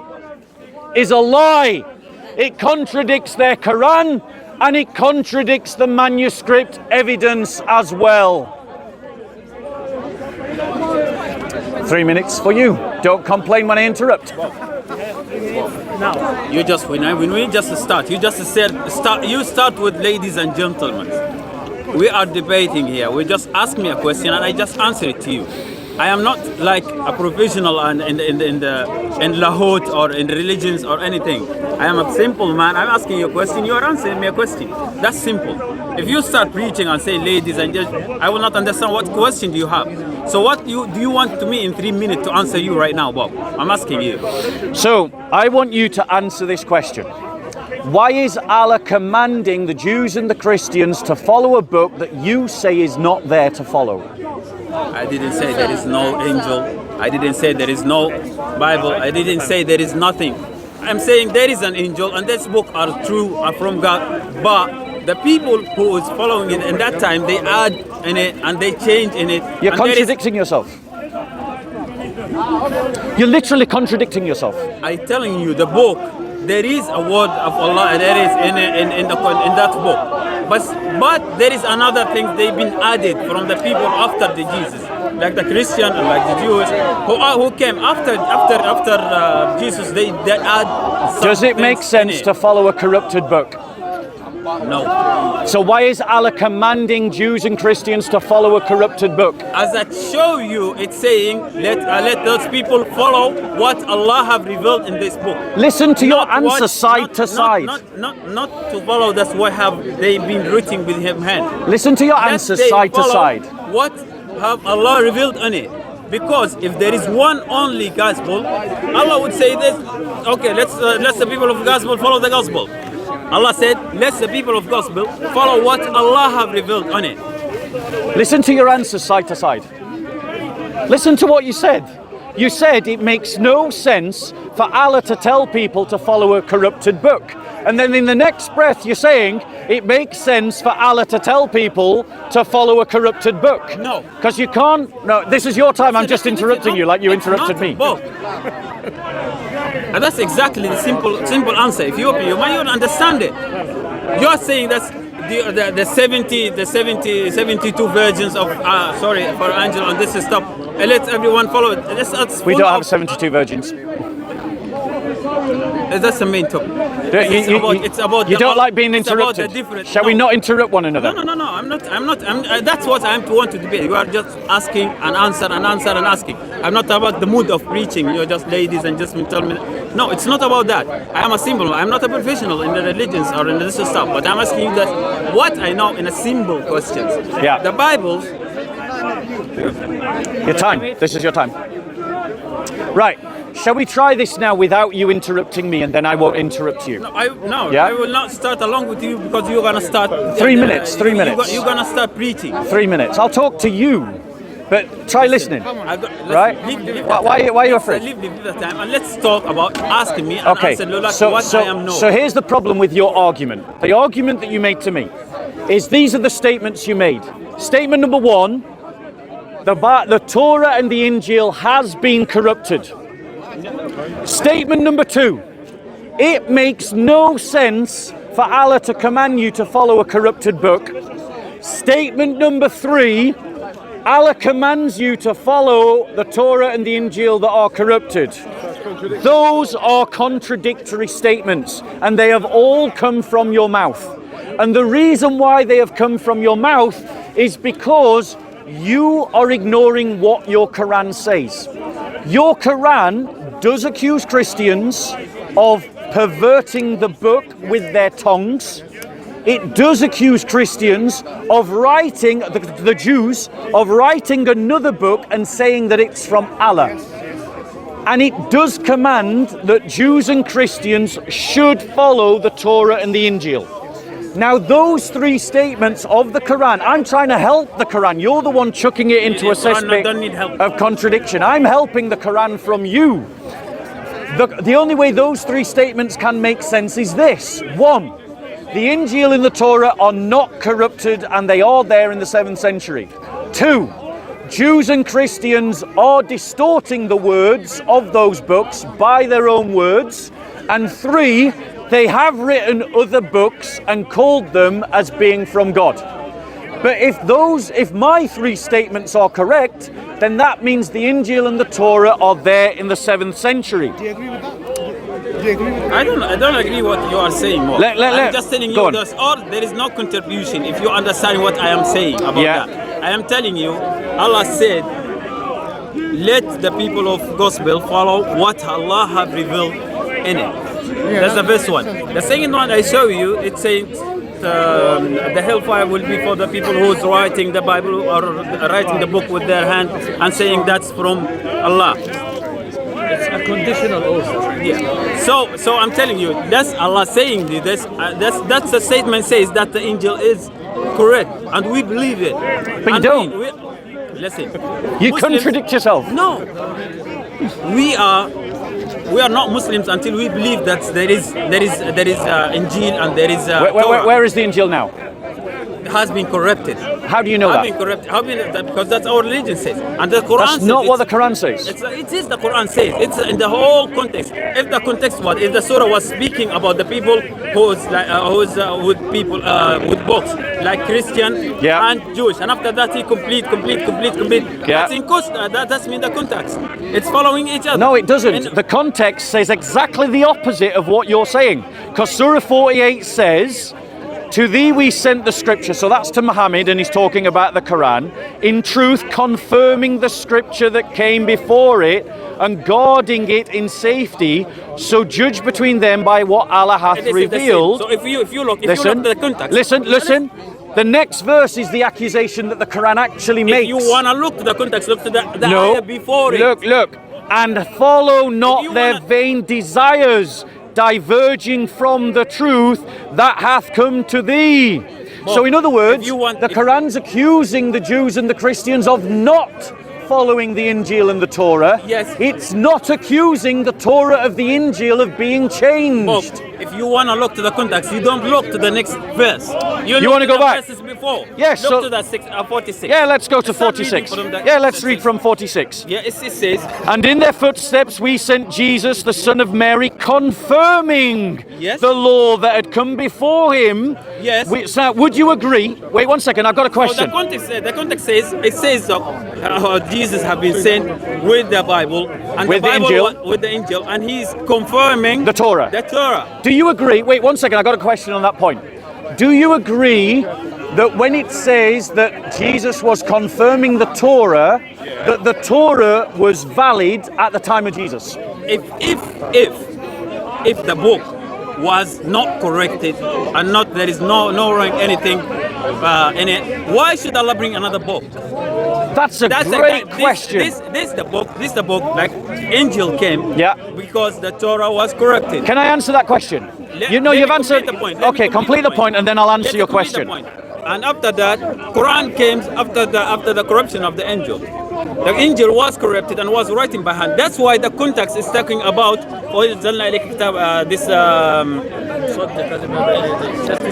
Speaker 1: is a lie. It contradicts their Quran, and it contradicts the manuscript evidence as well. 3 minutes for you. Don't complain when I interrupt.
Speaker 4: You just when we just start, you just said you start with ladies and gentlemen. We are debating here. We just ask me a question and I just answer it to you. I am not like a professional in Lahot or in religions or anything. I am a simple man. I'm asking you a question. You are answering me a question. That's simple. If you start preaching and say ladies and gentlemen, I will not understand what question do you have. So what do you want to me in 3 minutes to answer you right now, Bob? I'm asking you.
Speaker 1: So I want you to answer this question. Why is Allah commanding the Jews and the Christians to follow a book that you say is not there to follow?
Speaker 4: I didn't say there is no angel. I didn't say there is no Bible. I didn't say there is nothing. I'm saying there is an angel and this book are true, are from God. But the people who is following it in that time, they add in it and they change in it.
Speaker 1: You're contradicting yourself. You're literally contradicting yourself.
Speaker 4: I'm telling you, the book, there is a word of Allah, there is in that book. But there is another thing they've been added from the people after the Jesus, like the Christian and like the Jews who came after Jesus. They add.
Speaker 1: Does it make sense to follow a corrupted book?
Speaker 4: No.
Speaker 1: So why is Allah commanding Jews and Christians to follow a corrupted book?
Speaker 4: As I show you, it's saying let those people follow what Allah have revealed in this book.
Speaker 1: Listen to your answer side to side.
Speaker 4: Not to follow that's what have they been written with him hand.
Speaker 1: Listen to your answer side to side.
Speaker 4: What have Allah revealed on it? Because if there is one only gospel, Allah would say this. Okay, let the people of gospel follow the gospel. Allah said, let the people of gospel follow what Allah have revealed on it.
Speaker 1: Listen to your answers side to side. Listen to what you said. You said it makes no sense for Allah to tell people to follow a corrupted book. And then in the next breath you're saying it makes sense for Allah to tell people to follow a corrupted book.
Speaker 4: No.
Speaker 1: Because you can't. No, this is your time. I'm just interrupting you like you interrupted me.
Speaker 4: Both. And that's exactly the simple answer. If you open your mind, you don't understand it. You are saying that's the 72 virgins of sorry for angel on this stuff. And let everyone follow it.
Speaker 1: We don't have 72 virgins.
Speaker 4: That's the main topic. It's about
Speaker 1: you
Speaker 4: the-
Speaker 1: don't like being
Speaker 4: it's about the
Speaker 1: interrupted.
Speaker 4: different-
Speaker 1: Shall we
Speaker 4: no.
Speaker 1: not interrupt one another?
Speaker 4: No. I'm not. That's what I want to debate. You are just asking and answer and answer and asking. I'm not about the mood of preaching. You're just ladies and just tell me. No, it's not about that. I am a symbol. I'm not a professional in the religions or in this stuff. But I'm asking you that what I know in a simple questions.
Speaker 1: Yeah.
Speaker 4: The Bible.
Speaker 1: Your time. This is your time. Right. Shall we try this now without you interrupting me, and then I won't interrupt you?
Speaker 4: I will not start along with you because you're gonna start.
Speaker 1: 3 minutes. 3 minutes.
Speaker 4: You're gonna start preaching.
Speaker 1: 3 minutes. I'll talk to you, but try listening. Right? Why are you afraid?
Speaker 4: Leave the time and let's talk about asking me and
Speaker 1: Okay.
Speaker 4: answer what I am
Speaker 1: So here's the problem with your argument. The argument that you made to me is these are the statements you made. Statement number one: the Torah and the Injil has been corrupted. Statement number two: it makes no sense for Allah to command you to follow a corrupted book. Statement number three: Allah commands you to follow the Torah and the Injil that are corrupted. Those are contradictory statements, and they have all come from your mouth. And the reason why they have come from your mouth is because you are ignoring what your Quran says. Your Quran does accuse Christians of perverting the book with their tongues. It does accuse Christians of writing, the Jews, of writing another book and saying that it's from Allah. And it does command that Jews and Christians should follow the Torah and the Injil. Now, those three statements of the Quran, I'm trying to help the Quran. You're the one chucking it into a cesspit of contradiction. I'm helping the Quran from you. The only way those three statements can make sense is this. One, the Injil and the Torah are not corrupted and they are there in the 7th century. Two, Jews and Christians are distorting the words of those books by their own words. And three, they have written other books and called them as being from God. But if my three statements are correct, then that means the Injil and the Torah are there in the 7th century.
Speaker 3: Do you agree with that? Do you agree with that?
Speaker 4: I don't agree what you are saying. Mo. I'm just telling
Speaker 1: go
Speaker 4: you
Speaker 1: on.
Speaker 4: there is no contribution if you understand what I am saying about
Speaker 1: Yeah.
Speaker 4: that. I am telling you, Allah said, let the people of gospel follow what Allah have revealed in it. That's the first one. The second one I show you, it says the hellfire will be for the people who's writing the Bible or writing the book with their hand and saying that's from Allah.
Speaker 5: It's a conditional also.
Speaker 4: Yeah. So I'm telling you, that's Allah saying this. That's the statement says that the angel is correct, and we believe it.
Speaker 1: But you don't.
Speaker 4: Listen.
Speaker 1: You
Speaker 4: Muslims-
Speaker 1: contradict yourself.
Speaker 4: No. We are not Muslims until we believe that there is Injil and there is Torah.
Speaker 1: Where is the Injil now?
Speaker 4: Has been corrupted.
Speaker 1: How do you know
Speaker 4: Have
Speaker 1: that?
Speaker 4: been corrupted. Because that's our religion says, and the Quran
Speaker 1: That's
Speaker 4: says
Speaker 1: not what the
Speaker 4: it's-
Speaker 1: Quran says.
Speaker 4: It is the Quran says. It's in the whole context. If the context was, if the surah was speaking about the people who's with people with books like Christian
Speaker 1: Yeah.
Speaker 4: and Jewish, and after that he complete.
Speaker 1: Yeah.
Speaker 4: That's in that's mean the context. It's following each other.
Speaker 1: No, it doesn't.
Speaker 4: And-
Speaker 1: The context says exactly the opposite of what you're saying. Because Surah 48 says, to thee we sent the scripture. So that's to Muhammad, and he's talking about the Quran. In truth, confirming the scripture that came before it and guarding it in safety. So judge between them by what Allah hath
Speaker 4: This is the same.
Speaker 1: revealed.
Speaker 4: So if you look
Speaker 1: Listen,
Speaker 4: at the context,
Speaker 1: listen. The next verse is the accusation that the Quran actually
Speaker 4: If
Speaker 1: makes.
Speaker 4: you wanna look to the context, look to the
Speaker 1: No,
Speaker 4: ayah before it.
Speaker 1: look. And follow not
Speaker 4: you
Speaker 1: their
Speaker 4: wanna-
Speaker 1: vain desires, diverging from the truth that hath come to thee. So in other words, the Quran's accusing the Jews and the Christians of not following the Injil and the Torah.
Speaker 4: Yes.
Speaker 1: It's not accusing the Torah of the Injil of being changed.
Speaker 4: if you want to look to the context, you don't look to the next verse.
Speaker 1: You
Speaker 4: look
Speaker 1: wanna
Speaker 4: to
Speaker 1: go
Speaker 4: the
Speaker 1: back?
Speaker 4: verses before.
Speaker 1: Yes,
Speaker 4: Look
Speaker 1: so-
Speaker 4: to the 46.
Speaker 1: Yeah, let's go to
Speaker 4: Start reading
Speaker 1: 46.
Speaker 4: from the-
Speaker 1: Yeah, let's read from 46.
Speaker 4: Yeah, it says,
Speaker 1: And in their footsteps we sent Jesus, the son of Mary, confirming
Speaker 4: Yes.
Speaker 1: the law that had come before him.
Speaker 4: Yes.
Speaker 1: So would you agree? Wait one second, I've got a
Speaker 4: oh,
Speaker 1: question.
Speaker 4: the context says, it says Jesus have been sent with the Bible and
Speaker 1: With
Speaker 4: the
Speaker 1: the
Speaker 4: Bible
Speaker 1: Injil.
Speaker 4: with the angel, and he's confirming
Speaker 1: The Torah.
Speaker 4: The Torah.
Speaker 1: Do you agree? Wait one second, I've got a question on that point. Do you agree that when it says that Jesus was confirming the Torah, that the Torah was valid at the time of Jesus?
Speaker 4: If the book was not corrected and not there is no wrong anything in it, why should Allah bring another book?
Speaker 1: That's a great question.
Speaker 4: This the book like angel came
Speaker 1: Yeah.
Speaker 4: because the Torah was corrected.
Speaker 1: Can I answer that question?
Speaker 4: Let-
Speaker 1: You know,
Speaker 4: let
Speaker 1: you've
Speaker 4: me
Speaker 1: answered.
Speaker 4: complete the point. Let me
Speaker 1: Okay, complete the point, and then I'll answer
Speaker 4: Let me
Speaker 1: your
Speaker 4: complete the
Speaker 1: question.
Speaker 4: point. And after that, Quran came after the corruption of the angel. The angel was corrupted and was writing by hand. That's why the context is talking about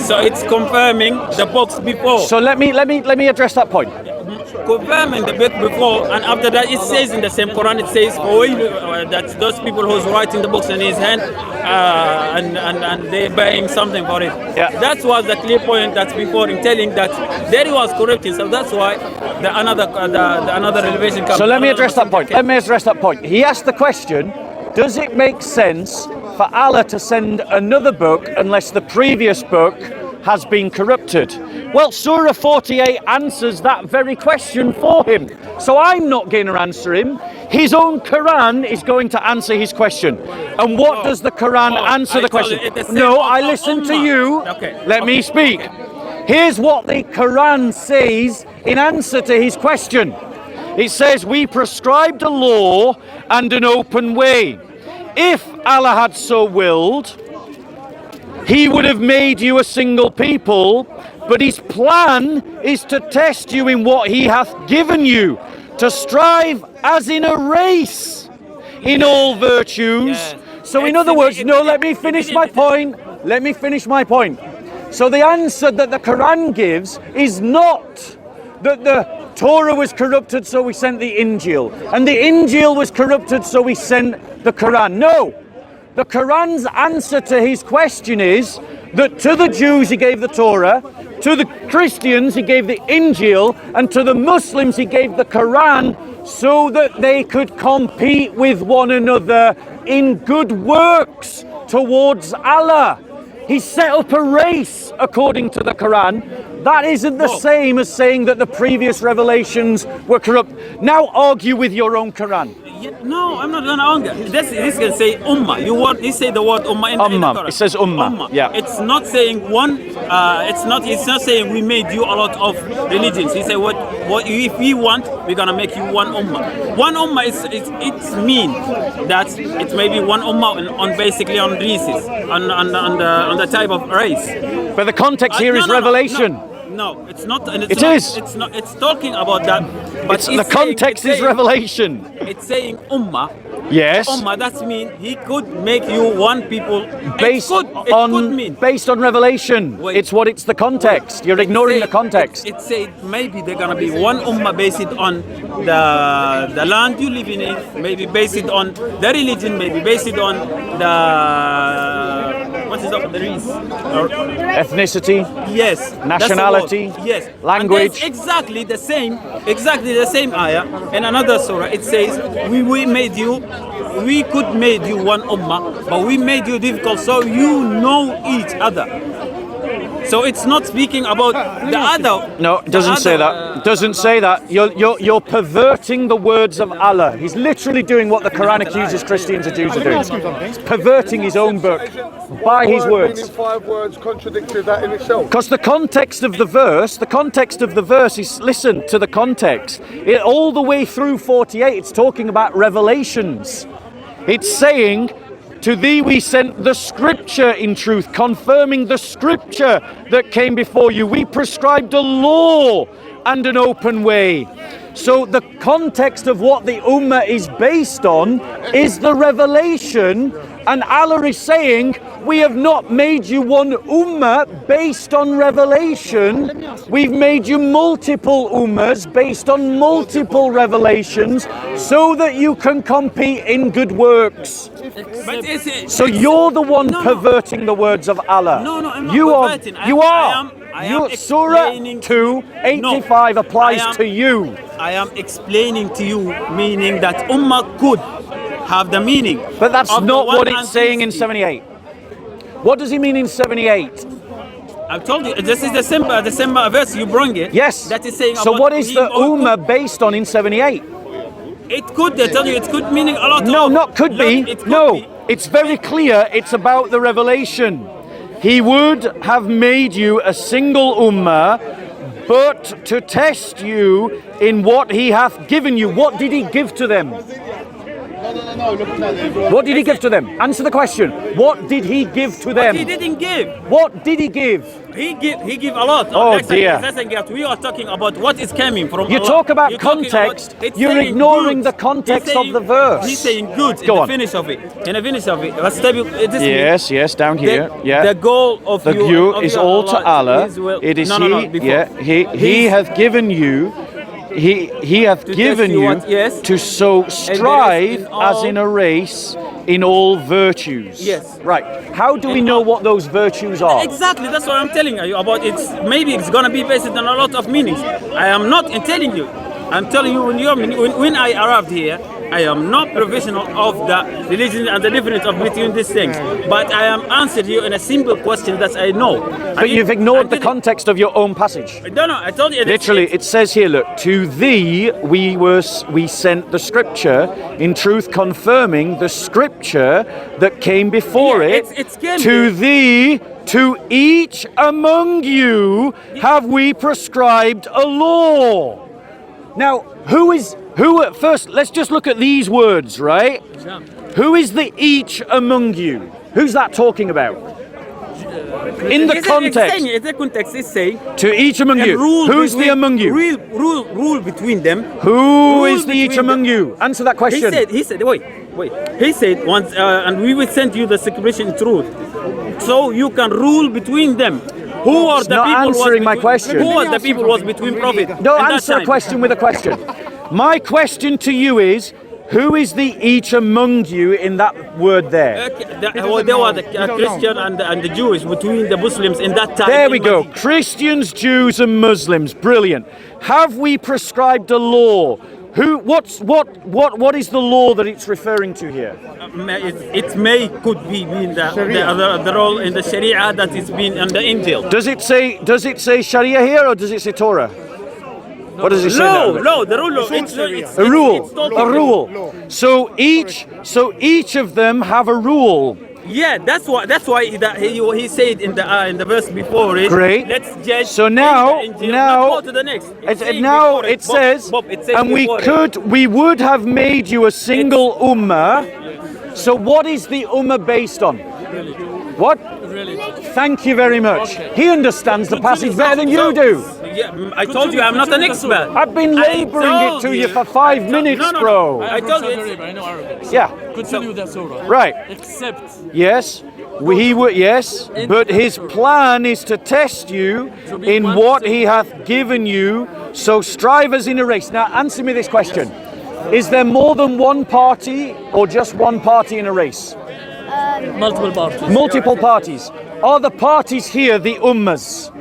Speaker 4: so it's confirming the books before.
Speaker 1: So let me address that point.
Speaker 4: Confirming the book before, and after that it says in the same Quran, it says that those people who's writing the books in his hand and they're buying something for it.
Speaker 1: Yeah.
Speaker 4: That was the clear point that's before in telling that there he was corrupting. So that's why the another revelation comes.
Speaker 1: So let me
Speaker 4: Another
Speaker 1: address that point.
Speaker 4: came.
Speaker 1: Let me address that point. He asked the question, does it make sense for Allah to send another book unless the previous book has been corrupted? Well, Surah 48 answers that very question for him. So I'm not going to answer him. His own Quran is going to answer his question. And what does the Quran answer
Speaker 4: I
Speaker 1: the
Speaker 4: told you,
Speaker 1: question?
Speaker 4: it's the
Speaker 1: No,
Speaker 4: same
Speaker 1: I
Speaker 4: of
Speaker 1: listen to
Speaker 4: Ummah.
Speaker 1: you.
Speaker 4: Okay.
Speaker 1: Let me speak. Here's what the Quran says in answer to his question. It says, we prescribed a law and an open way. If Allah had so willed, he would have made you a single people, but his plan is to test you in what he hath given you, to strive as in a race in all virtues.
Speaker 4: Yes.
Speaker 1: So in other words, no, let me finish my point. Let me finish my point. So the answer that the Quran gives is not that the Torah was corrupted, so we sent the Injil, and the Injil was corrupted, so we sent the Quran. No, the Quran's answer to his question is that to the Jews he gave the Torah, to the Christians he gave the Injil, and to the Muslims he gave the Quran, so that they could compete with one another in good works towards Allah. He set up a race according to the Quran. That isn't the same as saying that the previous revelations were corrupt. Now argue with your own Quran.
Speaker 4: Yeah, no, I'm not gonna argue. This can say ummah. You say the word ummah in the
Speaker 1: Ummah.
Speaker 4: Quran.
Speaker 1: It says ummah. Yeah.
Speaker 4: It's not saying one. It's not saying we made you a lot of religions. He said what if we want, we're gonna make you one ummah. One ummah it's mean that it may be one ummah on basically on races on the type of race.
Speaker 1: But the context here is revelation.
Speaker 4: No, it's not. And
Speaker 1: It
Speaker 4: not,
Speaker 1: is.
Speaker 4: It's not. It's talking about that. But
Speaker 1: The context is revelation.
Speaker 4: It's saying ummah.
Speaker 1: Yes.
Speaker 4: Ummah, that means he could make you one people.
Speaker 1: Based
Speaker 4: it could mean.
Speaker 1: based on revelation.
Speaker 4: Wait.
Speaker 1: It's the context. You're ignoring the context.
Speaker 4: It said maybe they're gonna be one ummah based on the land you live in, maybe based on the religion, maybe based on the what is up the race?
Speaker 1: Ethnicity.
Speaker 4: Yes. that's the
Speaker 1: Nationality,
Speaker 4: word. Yes.
Speaker 1: language.
Speaker 4: And that's exactly the same ayah. In another surah, it says, we could made you one ummah, but we made you difficult so you know each other. So it's not speaking about the other.
Speaker 1: No, it doesn't say that. It doesn't say that. You're perverting the words of Allah. He's literally doing what the Quran accuses Christians and Jews of doing. He's perverting his own book by his words.
Speaker 3: Meaning 5 words contradicted that in itself.
Speaker 1: Because the context of the verse is, listen to the context. All the way through 48, it's talking about revelations. It's saying, to thee we sent the scripture in truth, confirming the scripture that came before you. We prescribed a law and an open way. So the context of what the Ummah is based on is the revelation, and Allah is saying, We have not made you one ummah based on revelation. We've made you multiple ummahs based on multiple revelations so that you can compete in good works.
Speaker 4: But is it,
Speaker 1: So you're the one
Speaker 4: No, no.
Speaker 1: perverting the words of Allah.
Speaker 4: No, no, I'm not
Speaker 1: you
Speaker 4: perverting.
Speaker 1: Are, you are.
Speaker 4: I am
Speaker 1: Surah
Speaker 4: explaining
Speaker 1: 2, 85
Speaker 4: No,
Speaker 1: applies
Speaker 4: I am-
Speaker 1: to you.
Speaker 4: I am explaining to you, meaning that ummah could have the meaning.
Speaker 1: But that's
Speaker 4: of the
Speaker 1: not what it's
Speaker 4: 160.
Speaker 1: saying in 78. What does he mean in 78?
Speaker 4: I've told you, this is the same verse you bring it.
Speaker 1: Yes.
Speaker 4: That is saying
Speaker 1: So
Speaker 4: about
Speaker 1: what is
Speaker 4: him
Speaker 1: the
Speaker 4: or
Speaker 1: ummah based on in 78?
Speaker 4: It could, they tell you, it could meaning a lot
Speaker 1: No,
Speaker 4: of...
Speaker 1: not could
Speaker 4: Look,
Speaker 1: be.
Speaker 4: it could
Speaker 1: No,
Speaker 4: be.
Speaker 1: it's very clear. It's about the revelation. He would have made you a single ummah, but to test you in what he hath given you. What did he give to them? What did he give to them? Answer the question. What did he give to
Speaker 4: He
Speaker 1: them?
Speaker 4: didn't give.
Speaker 1: What did he give?
Speaker 4: He give a lot.
Speaker 1: Oh,
Speaker 4: That's
Speaker 1: dear.
Speaker 4: we are talking about what is coming from
Speaker 1: You
Speaker 4: Allah.
Speaker 1: talk about
Speaker 4: You're talking
Speaker 1: context,
Speaker 4: it's
Speaker 1: you're
Speaker 4: saying
Speaker 1: ignoring
Speaker 4: good.
Speaker 1: the context
Speaker 4: He's
Speaker 1: of the verse.
Speaker 4: He's saying good in
Speaker 1: Go
Speaker 4: the
Speaker 1: on.
Speaker 4: finish of it. In the finish of it. Let's tell you, this
Speaker 1: Yes, yes, down here.
Speaker 4: the,
Speaker 1: Yeah.
Speaker 4: the goal of
Speaker 1: The
Speaker 4: you,
Speaker 1: you
Speaker 4: of
Speaker 1: is
Speaker 4: your
Speaker 1: all to Allah.
Speaker 4: is will-
Speaker 1: It is
Speaker 4: no, before.
Speaker 1: yeah, he
Speaker 4: He's-
Speaker 1: hath given you. He hath
Speaker 4: To
Speaker 1: given
Speaker 4: test you
Speaker 1: you
Speaker 4: what, yes.
Speaker 1: to so strive
Speaker 4: in
Speaker 1: as
Speaker 4: all-
Speaker 1: in a race in all virtues.
Speaker 4: Yes.
Speaker 1: Right. How do we
Speaker 4: In
Speaker 1: know
Speaker 4: all-
Speaker 1: what those virtues are?
Speaker 4: Exactly, that's what I'm telling you about. It's maybe it's gonna be based on a lot of meanings. I am not telling you. I'm telling you when I arrived here, I am not professional of the religion and the difference of between these things. But I am answering you in a simple question that I know.
Speaker 1: But you've ignored the context of your own passage.
Speaker 4: No, I told you.
Speaker 1: Literally, it says here, look, to thee we sent the scripture, in truth confirming the scripture that came before
Speaker 4: Yeah,
Speaker 1: it.
Speaker 4: it's came
Speaker 1: to
Speaker 4: here.
Speaker 1: thee, to each among you have we prescribed a law. Now, first, let's just look at these words, right? Who is the each among you? Who's that talking about? In the context,
Speaker 4: In the context, it's saying
Speaker 1: to each among
Speaker 4: and
Speaker 1: you.
Speaker 4: rule
Speaker 1: Who's the
Speaker 4: between-
Speaker 1: among you?
Speaker 4: Rule between them.
Speaker 1: Who
Speaker 4: Rule
Speaker 1: is the each
Speaker 4: between
Speaker 1: among
Speaker 4: them.
Speaker 1: you? Answer that question.
Speaker 4: He said, wait. He said once, and we will send you the separation truth, so you can rule between them. Who are
Speaker 1: It's
Speaker 4: the
Speaker 1: not
Speaker 4: people?
Speaker 1: answering my
Speaker 4: between-
Speaker 1: question.
Speaker 4: Who are the people was between prophet?
Speaker 1: No,
Speaker 4: at that
Speaker 1: answer a
Speaker 4: time?
Speaker 1: question with a question. My question to you is, who is the each among you in that word there?
Speaker 4: There were the Christian and the Jewish between the Muslims in that time.
Speaker 1: There
Speaker 4: in
Speaker 1: we go.
Speaker 4: Medina.
Speaker 1: Christians, Jews, and Muslims. Brilliant. Have we prescribed a law? What is the law that it's referring to here?
Speaker 4: It may could be being the role in the Sharia that is being in the Injil.
Speaker 1: Does it say Sharia here or does it say Torah? What does it say? there?
Speaker 4: No, the rule. It's
Speaker 1: A rule.
Speaker 4: It's totally
Speaker 1: A rule. So each of them have a rule.
Speaker 4: Yeah, that's why he said in the verse before it.
Speaker 1: Great.
Speaker 4: Let's judge.
Speaker 1: So now,
Speaker 4: in the Injil, not go to the next. It's saying
Speaker 1: now
Speaker 4: before
Speaker 1: it says,
Speaker 4: Bob, it says
Speaker 1: and we would have made you a single ummah. So what is the ummah based on? What? Thank you very much. He understands the passage better than you do.
Speaker 4: Yeah, I told you I'm not an expert.
Speaker 1: I've been labouring it to you for 5 minutes,
Speaker 4: No.
Speaker 1: bro.
Speaker 4: I told you.
Speaker 5: I know Arabic.
Speaker 1: Yeah.
Speaker 5: Continue the surah.
Speaker 1: Right.
Speaker 5: Except
Speaker 1: Yes. Yes. But his plan is to test you in what he hath given you. So strive as in a race. Now answer me this question. Is there more than one party or just one party in a race?
Speaker 5: multiple parties,
Speaker 1: Multiple parties. Are the parties here the ummahs?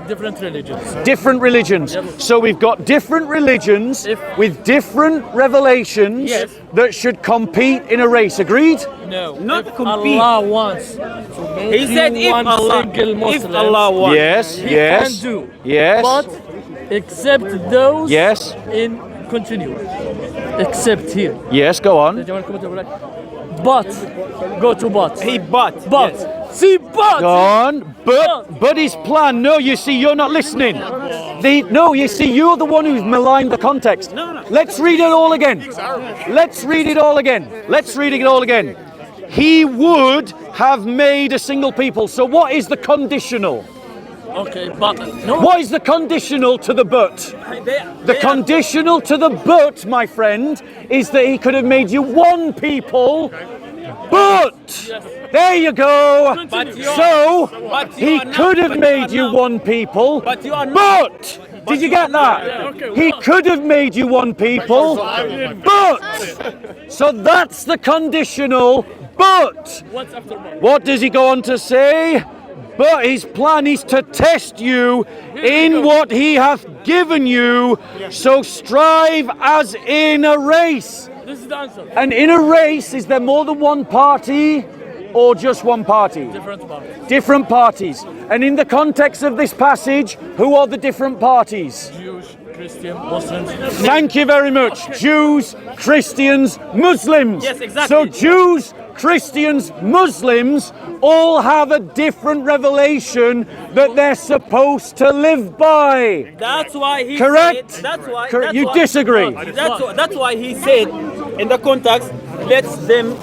Speaker 5: different religions.
Speaker 1: Different religions. So we've got different religions with different revelations
Speaker 4: Yes.
Speaker 1: that should compete in a race. Agreed?
Speaker 5: No,
Speaker 4: Not
Speaker 5: if
Speaker 4: compete.
Speaker 5: Allah wants to make
Speaker 4: He said
Speaker 5: you
Speaker 4: if
Speaker 5: one
Speaker 4: Allah,
Speaker 5: single Muslim,
Speaker 4: if Allah wants.
Speaker 1: Yes,
Speaker 5: He
Speaker 1: yes.
Speaker 5: can do.
Speaker 1: Yes.
Speaker 5: But except those
Speaker 1: Yes.
Speaker 5: in continue. Except here.
Speaker 1: Yes, go on.
Speaker 5: But go to but.
Speaker 4: He but.
Speaker 5: But
Speaker 4: Yes.
Speaker 5: see but.
Speaker 1: Go on. But his plan. No, you see, you're not listening. You see, you're the one who's maligned the context.
Speaker 4: No.
Speaker 1: Let's read it all again. Let's read it all again. Let's read it all again. He would have made a single people. So what is the conditional?
Speaker 5: Okay, but no.
Speaker 1: What is the conditional to the but? The conditional to the but, my friend, is that he could have made you one people But there you go.
Speaker 4: But you are-
Speaker 1: So
Speaker 4: but you
Speaker 1: he
Speaker 4: are not-
Speaker 1: could have
Speaker 4: but you
Speaker 1: made
Speaker 4: are
Speaker 1: you
Speaker 4: not-
Speaker 1: one people.
Speaker 4: But you are not-
Speaker 1: But did you get that? He could have made you one people. But so that's the conditional. But
Speaker 5: What's after that?
Speaker 1: what does he go on to say? But his plan is to test you in what he hath given you. So strive as in a race.
Speaker 5: This is the answer.
Speaker 1: And in a race, is there more than one party or just one party?
Speaker 5: Different parties.
Speaker 1: Different parties. And in the context of this passage, who are the different parties?
Speaker 5: Jewish, Christian, Muslims.
Speaker 1: Thank you very much. Jews, Christians, Muslims.
Speaker 4: Yes, exactly.
Speaker 1: So Jews, Christians, Muslims all have a different revelation that they're supposed to live by.
Speaker 4: That's why he
Speaker 1: Correct?
Speaker 4: said. That's why.
Speaker 1: Correct.
Speaker 4: that's
Speaker 1: You
Speaker 4: why-
Speaker 1: disagree?
Speaker 4: That's why he said in the context, let them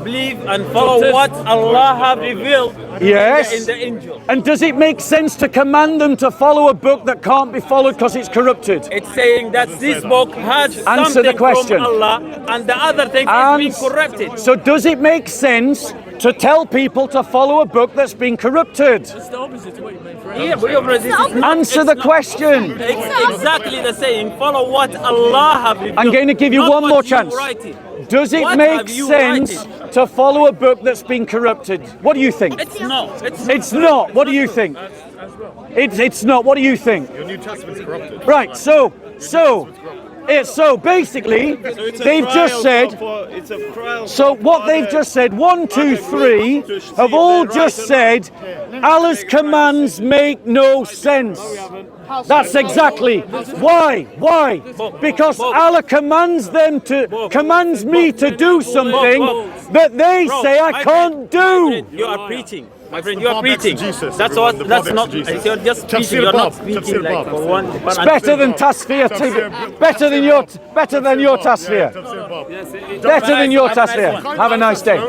Speaker 4: believe and follow what Allah have revealed
Speaker 1: Yes.
Speaker 4: in the angel.
Speaker 1: And does it make sense to command them to follow a book that can't be followed because it's corrupted?
Speaker 4: It's saying that this book has
Speaker 1: Answer
Speaker 4: something
Speaker 1: the question.
Speaker 4: from Allah, and the other thing is
Speaker 1: And
Speaker 4: being corrupted.
Speaker 1: so does it make sense to tell people to follow a book that's been corrupted?
Speaker 5: It's the opposite way, my friend.
Speaker 4: Yeah, but your brother, this is not-
Speaker 1: Answer
Speaker 4: it's
Speaker 1: the
Speaker 4: not-
Speaker 1: question.
Speaker 4: It's exactly the saying. Follow what Allah have revealed.
Speaker 1: I'm going to give you
Speaker 4: not
Speaker 1: one
Speaker 4: what
Speaker 1: more
Speaker 4: you
Speaker 1: chance.
Speaker 4: write it.
Speaker 1: Does it
Speaker 4: What
Speaker 1: make
Speaker 4: have you
Speaker 1: sense
Speaker 4: written?
Speaker 1: to follow a book that's been corrupted? What do you think?
Speaker 4: It's not.
Speaker 1: It's not. What do you think? It's not. What do you think?
Speaker 3: Your New Testament's corrupted.
Speaker 1: Right. So basically, they've just said.
Speaker 2: It's a trial.
Speaker 1: So what they've just said, 1, 2, 3, have all just said, Allah's commands make no sense. That's exactly why. Why? Because Allah commands me to do something that they say I can't do.
Speaker 4: You are preaching. My friend, you are
Speaker 3: Bob
Speaker 4: preaching.
Speaker 3: exegesis,
Speaker 4: That's
Speaker 3: everyone,
Speaker 4: what.
Speaker 3: the
Speaker 4: That's
Speaker 3: Bob
Speaker 4: not.
Speaker 3: exegesis.
Speaker 4: You're just
Speaker 3: Tafsir
Speaker 4: speaking. You're not
Speaker 3: Bob,
Speaker 4: speaking
Speaker 3: Tafsir
Speaker 4: like
Speaker 3: Bob.
Speaker 4: for one.
Speaker 1: It's better than Tasfiyah. Better than your Tasfiyah.
Speaker 3: Tafsir Bob.
Speaker 1: Better than your Tasfiyah. Have a nice day.